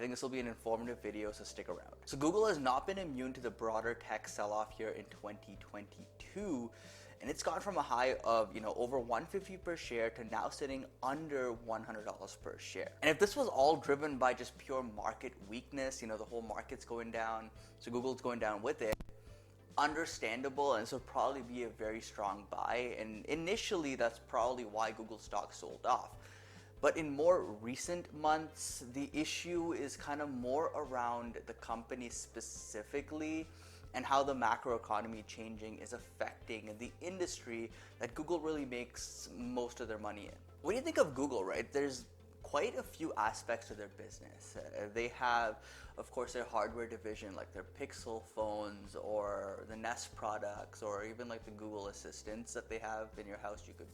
think this will be an informative video, so stick around. So Google has not been immune to the broader tech sell-off here in 2022, and it's gone from a high of, over $150 per share to now sitting under $100 per share. And if this was all driven by just pure market weakness, the whole market's going down, so Google's going down with it, understandable, and this would probably be a very strong buy. And initially, that's probably why Google stock sold off. But in more recent months, the issue is kind of more around the company specifically and how the macroeconomy changing is affecting the industry that Google really makes most of their money in. When you think of Google, right, there's quite a few aspects to their business. They have, of course, their hardware division, like their Pixel phones or the Nest products, or even like the Google Assistants that they have in your house. You could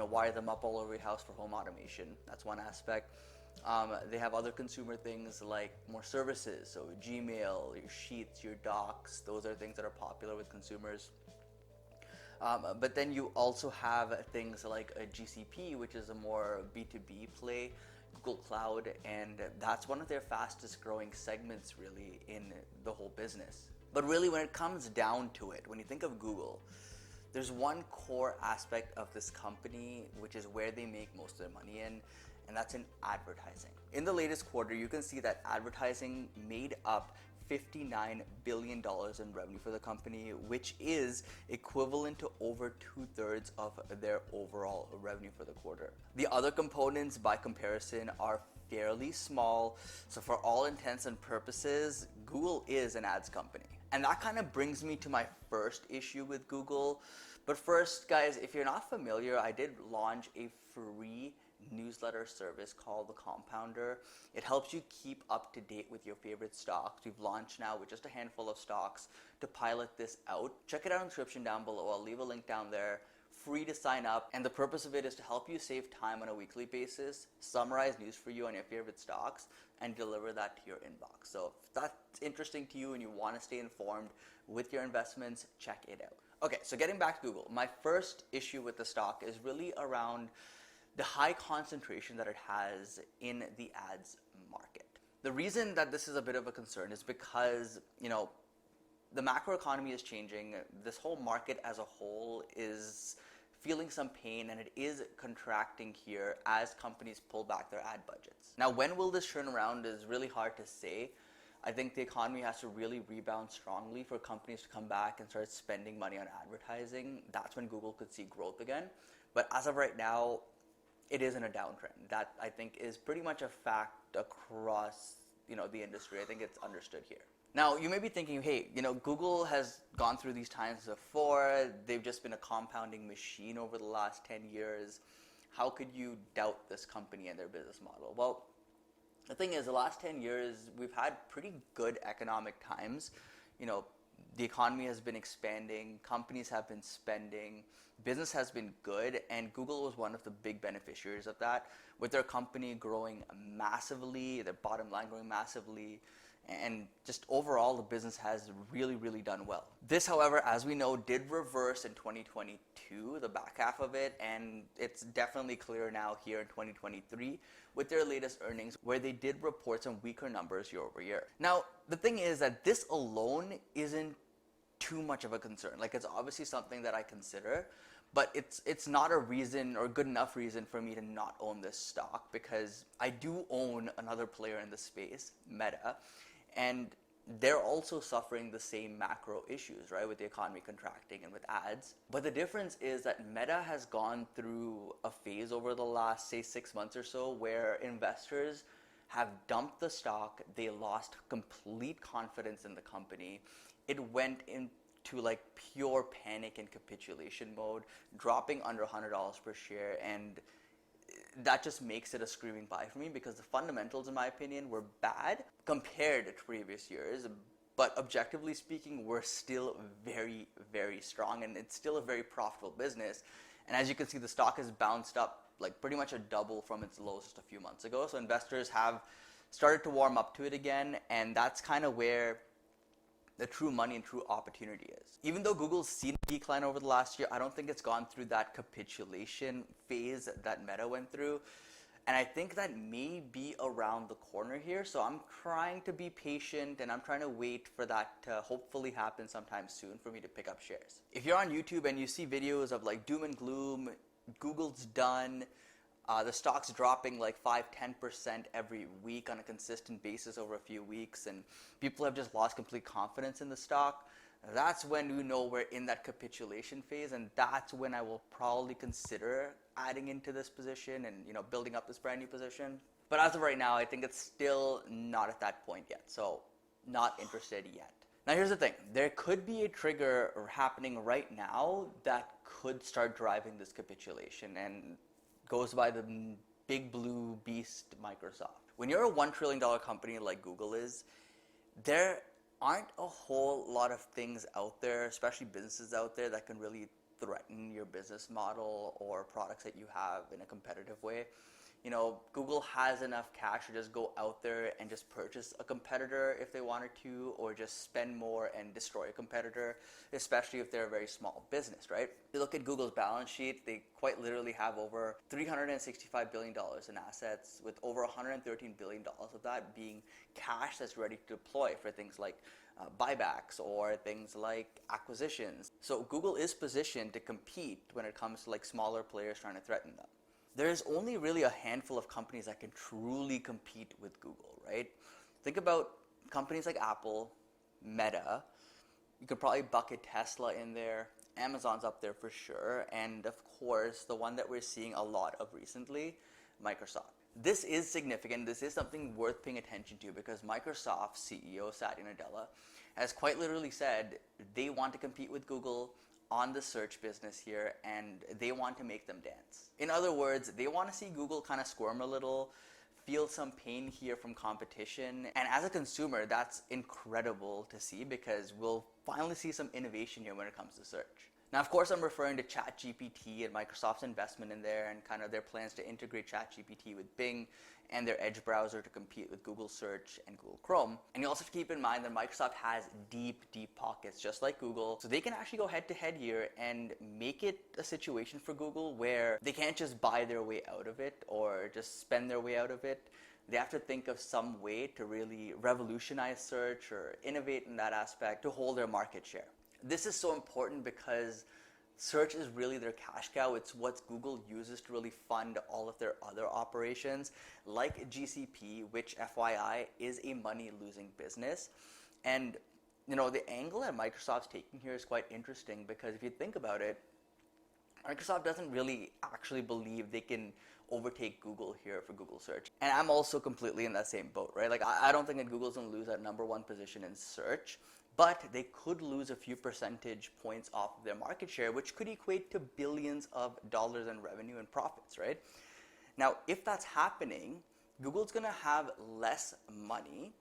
wire them up all over your house for home automation. That's one aspect. They have other consumer things like more services, so Gmail, your Sheets, your Docs. Those are things that are popular with consumers. But then you also have things like a GCP, which is a more B2B play, Google Cloud, and that's one of their fastest growing segments really in the whole business. But really, when it comes down to it, when you think of Google, there's one core aspect of this company, which is where they make most of their money in, and that's in advertising. In the latest quarter, you can see that advertising made up $59 billion in revenue for the company, which is equivalent to over 2/3 of their overall revenue for the quarter. The other components, by comparison, are fairly small, so for all intents and purposes, Google is an ads company. And that kind of brings me to my first issue with Google. But first, guys, if you're not familiar, I did launch a free newsletter service called The Compounder. It helps you keep up to date with your favorite stocks. We've launched now with just a handful of stocks to pilot this out. Check it out in the description down below. I'll leave a link down there. Free to sign up, and the purpose of it is to help you save time on a weekly basis, summarize news for you on your favorite stocks, and deliver that to your inbox. So if that's interesting to you and you want to stay informed with your investments, check it out. Okay, so getting back to Google, my first issue with the stock is really around the high concentration that it has in the ads market. The reason that this is a bit of a concern is because, the macroeconomy is changing. This whole market as a whole is feeling some pain, and it is contracting here as companies pull back their ad budgets. Now, when will this turn around is really hard to say. I think the economy has to really rebound strongly for companies to come back and start spending money on advertising. That's when Google could see growth again. But as of right now, it is in a downtrend. That, I think, is pretty much a fact across, the industry. I think it's understood here. Now, you may be thinking, hey, Google has gone through these times before. They've just been a compounding machine over the last 10 years. How could you doubt this company and their business model? Well, the thing is, the last 10 years, we've had pretty good economic times. The economy has been expanding, companies have been spending, business has been good, and Google was one of the big beneficiaries of that, with their company growing massively, their bottom line growing massively, and just overall the business has really, really done well. This, however, as we know, did reverse in 2022, the back half of it, and it's definitely clear now here in 2023 with their latest earnings, where they did report some weaker numbers year over year. Now, the thing is that this alone isn't too much of a concern. Like, it's obviously something that I consider, but it's not a reason or good enough reason for me to not own this stock, because I do own another player in the space, Meta, and they're also suffering the same macro issues, right, with the economy contracting and with ads. But the difference is that Meta has gone through a phase over the last, say, 6 months or so, where investors have dumped the stock. They lost complete confidence in the company. It went into like pure panic and capitulation mode, dropping under $100 per share, and that just makes it a screaming buy for me, because the fundamentals, in my opinion, were bad compared to previous years, but objectively speaking, we're still very, very strong, and it's still a very profitable business. And as you can see, the stock has bounced up like pretty much a double from its lows just a few months ago. So investors have started to warm up to it again, and that's kind of where the true money and true opportunity is. Even though Google's seen a decline over the last year, I don't think it's gone through that capitulation phase that Meta went through. And I think that may be around the corner here. So I'm trying to be patient and I'm trying to wait for that to hopefully happen sometime soon for me to pick up shares. If you're on YouTube and you see videos of like doom and gloom, Google's done, the stock's dropping like 5-10% every week on a consistent basis over a few weeks, and people have just lost complete confidence in the stock, that's when we know we're in that capitulation phase, and that's when I will probably consider adding into this position and building up this brand new position. But as of right now, I think it's still not at that point yet, so not interested yet. Now here's the thing, there could be a trigger happening right now that could start driving this capitulation, and goes by the big blue beast, Microsoft. When you're a $1 trillion company like Google is, there aren't a whole lot of things out there, especially businesses out there, that can really threaten your business model or products that you have in a competitive way. Google has enough cash to just go out there and just purchase a competitor if they wanted to, or just spend more and destroy a competitor, especially if they're a very small business, right? If you look at Google's balance sheet, they quite literally have over $365 billion in assets, with over $113 billion of that being cash that's ready to deploy for things like buybacks or things like acquisitions. So Google is positioned to compete when it comes to like smaller players trying to threaten them. There's only really a handful of companies that can truly compete with Google, right? Think about companies like Apple, Meta. You could probably bucket Tesla in there. Amazon's up there for sure. And of course, the one that we're seeing a lot of recently, Microsoft. This is significant. This is something worth paying attention to, because Microsoft's CEO, Satya Nadella, has quite literally said they want to compete with Google on the search business here, and they want to make them dance. In other words, they want to see Google kind of squirm a little, feel some pain here from competition. And as a consumer, that's incredible to see, because we'll finally see some innovation here when it comes to search. Now, of course, I'm referring to ChatGPT and Microsoft's investment in there, and kind of their plans to integrate ChatGPT with Bing and their Edge browser to compete with Google Search and Google Chrome. And you also have to keep in mind that Microsoft has deep pockets, just like Google. So they can actually go head to head here and make it a situation for Google where they can't just buy their way out of it or just spend their way out of it. They have to think of some way to really revolutionize search or innovate in that aspect to hold their market share. This is so important because search is really their cash cow. It's what Google uses to really fund all of their other operations, like GCP, which FYI is a money-losing business. And the angle that Microsoft's taking here is quite interesting, because if you think about it, Microsoft doesn't really actually believe they can overtake Google here for Google search. And I'm also completely in that same boat, right? Like, I don't think that Google's gonna lose that number one position in search, but they could lose a few percentage points off of their market share, which could equate to billions of dollars in revenue and profits, right? Now, if that's happening, Google's gonna have less money,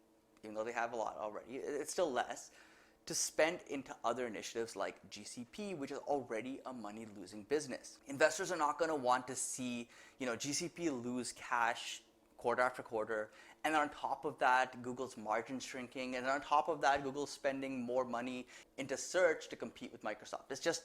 even though they have a lot already, it's still less, to spend into other initiatives like GCP, which is already a money-losing business. Investors are not going to want to see, GCP lose cash quarter after quarter, and then on top of that, Google's margin shrinking, and then on top of that, Google's spending more money into search to compete with Microsoft. It's just,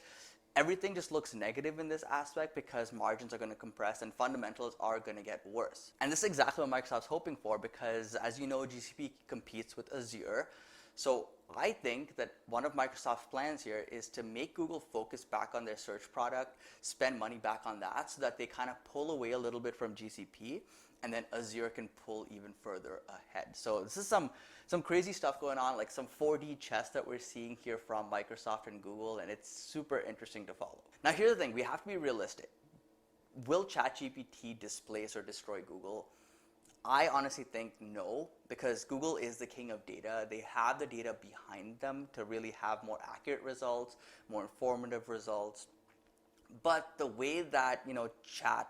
everything just looks negative in this aspect, because margins are going to compress and fundamentals are going to get worse. And this is exactly what Microsoft's hoping for, because as you know, GCP competes with Azure. So I think that one of Microsoft's plans here is to make Google focus back on their search product, spend money back on that, so that they kind of pull away a little bit from GCP, and then Azure can pull even further ahead. So this is some crazy stuff going on, like some 4D chess that we're seeing here from Microsoft and Google, and it's super interesting to follow. Now here's the thing, we have to be realistic. Will ChatGPT displace or destroy Google? I honestly think no, because Google is the king of data. They have the data behind them to really have more accurate results, more informative results. But the way that, chat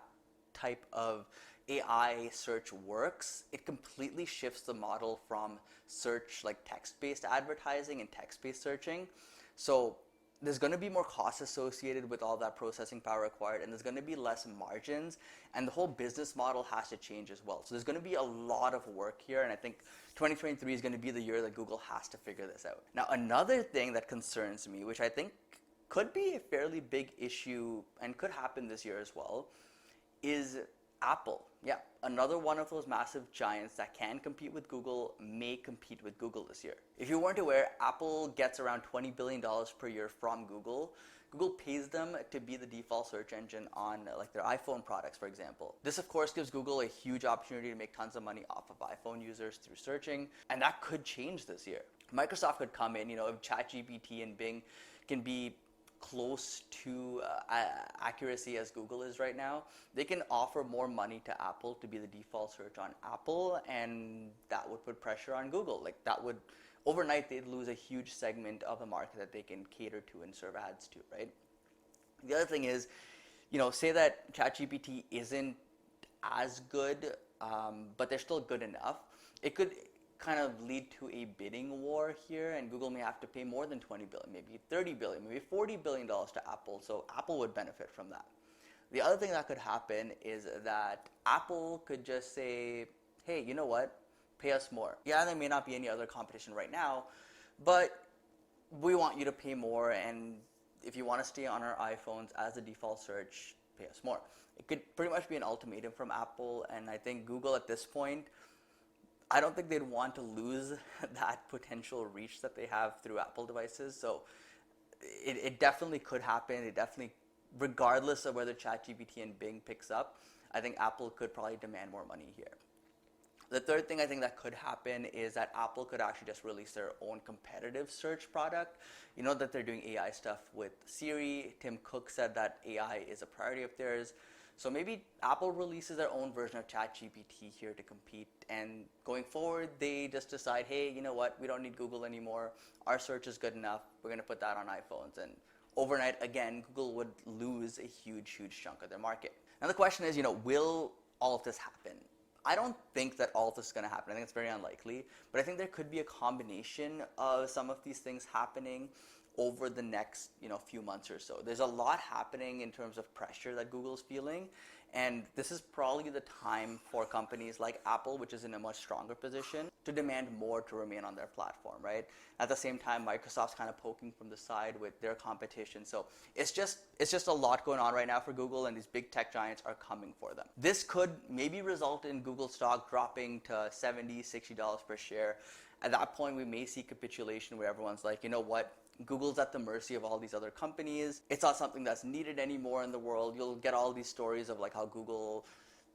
type of AI search works, it completely shifts the model from search, like text-based advertising and text-based searching. So there's going to be more costs associated with all that processing power required, and there's going to be less margins, and the whole business model has to change as well. So there's going to be a lot of work here, and I think 2023 is going to be the year that Google has to figure this out. Now, another thing that concerns me, which I think could be a fairly big issue and could happen this year as well, is Apple. Yeah, another one of those massive giants that can compete with Google may compete with Google this year. If you weren't aware, Apple gets around $20 billion per year from Google. Google pays them to be the default search engine on like their iPhone products, for example. This of course gives Google a huge opportunity to make tons of money off of iPhone users through searching, and that could change this year. Microsoft could come in, if ChatGPT and Bing can be close to accuracy as Google is right now, they can offer more money to Apple to be the default search on Apple, and that would put pressure on Google. Like that would, overnight they'd lose a huge segment of the market that they can cater to and serve ads to, right? The other thing is, say that ChatGPT isn't as good, but they're still good enough. It could kind of lead to a bidding war here, and Google may have to pay more than $20 billion, maybe $30 billion, maybe $40 billion to Apple, so Apple would benefit from that. The other thing that could happen is that Apple could just say, hey, you know what, pay us more. Yeah, there may not be any other competition right now, but we want you to pay more, and if you want to stay on our iPhones as the default search, pay us more. It could pretty much be an ultimatum from Apple, and I think Google at this point, I don't think they'd want to lose that potential reach that they have through Apple devices. So it definitely could happen. It definitely, regardless of whether ChatGPT and Bing picks up, I think Apple could probably demand more money here. The third thing I think that could happen is that Apple could actually just release their own competitive search product. You know that they're doing AI stuff with Siri. Tim Cook said that AI is a priority of theirs. So maybe Apple releases their own version of ChatGPT here to compete, and going forward, they just decide, hey, you know what, we don't need Google anymore. Our search is good enough. We're going to put that on iPhones. And overnight, again, Google would lose a huge, huge chunk of their market. Now the question is, will all of this happen? I don't think that all of this is going to happen. I think it's very unlikely, but I think there could be a combination of some of these things happening over the next few months or so. There's a lot happening in terms of pressure that Google's feeling, and this is probably the time for companies like Apple, which is in a much stronger position, to demand more to remain on their platform, right? At the same time, Microsoft's kind of poking from the side with their competition. So it's just a lot going on right now for Google, and these big tech giants are coming for them. This could maybe result in Google stock dropping to $70, $60 per share. At that point, we may see capitulation where everyone's like, you know what? Google's at the mercy of all these other companies. It's not something that's needed anymore in the world. You'll get all these stories of like how Google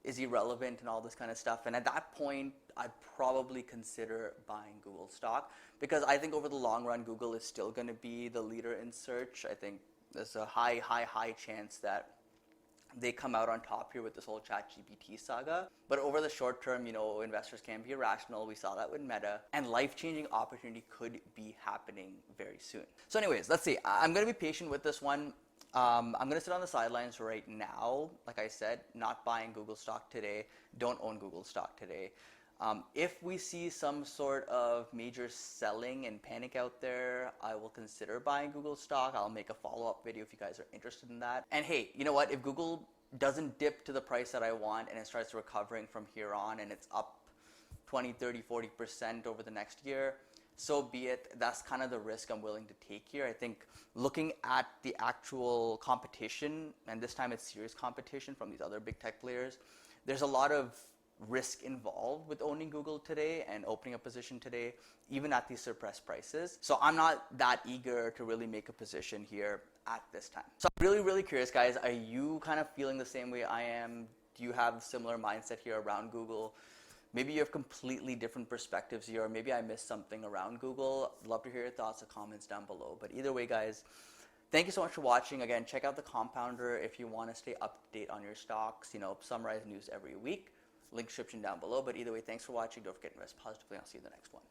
is irrelevant and all this kind of stuff. And at that point, I'd probably consider buying Google stock, because I think over the long run, Google is still going to be the leader in search. I think there's a high chance that they come out on top here with this whole ChatGPT saga. But over the short term, investors can be irrational. We saw that with Meta, and life-changing opportunity could be happening very soon. So anyways, let's see. I'm going to be patient with this one. I'm going to sit on the sidelines right now. Like I said, not buying Google stock today. Don't own Google stock today. If we see some sort of major selling and panic out there, I will consider buying Google stock. I'll make a follow-up video if you guys are interested in that. And hey, you know what? If Google doesn't dip to the price that I want and it starts recovering from here on and it's up 20, 30, 40% over the next year, so be it. That's kind of the risk I'm willing to take here. I think looking at the actual competition, and this time it's serious competition from these other big tech players, there's a lot of risk involved with owning Google today and opening a position today, even at these suppressed prices. So I'm not that eager to really make a position here at this time. So I'm really curious, guys. Are you kind of feeling the same way I am? Do you have a similar mindset here around Google? Maybe you have completely different perspectives here, or maybe I missed something around Google. I'd love to hear your thoughts and comments down below. But either way, guys, thank you so much for watching. Again, check out the Compounder if you want to stay up to date on your stocks, summarize news every week. Link description down below. But either way, thanks for watching. Don't forget to invest positively. I'll see you in the next one.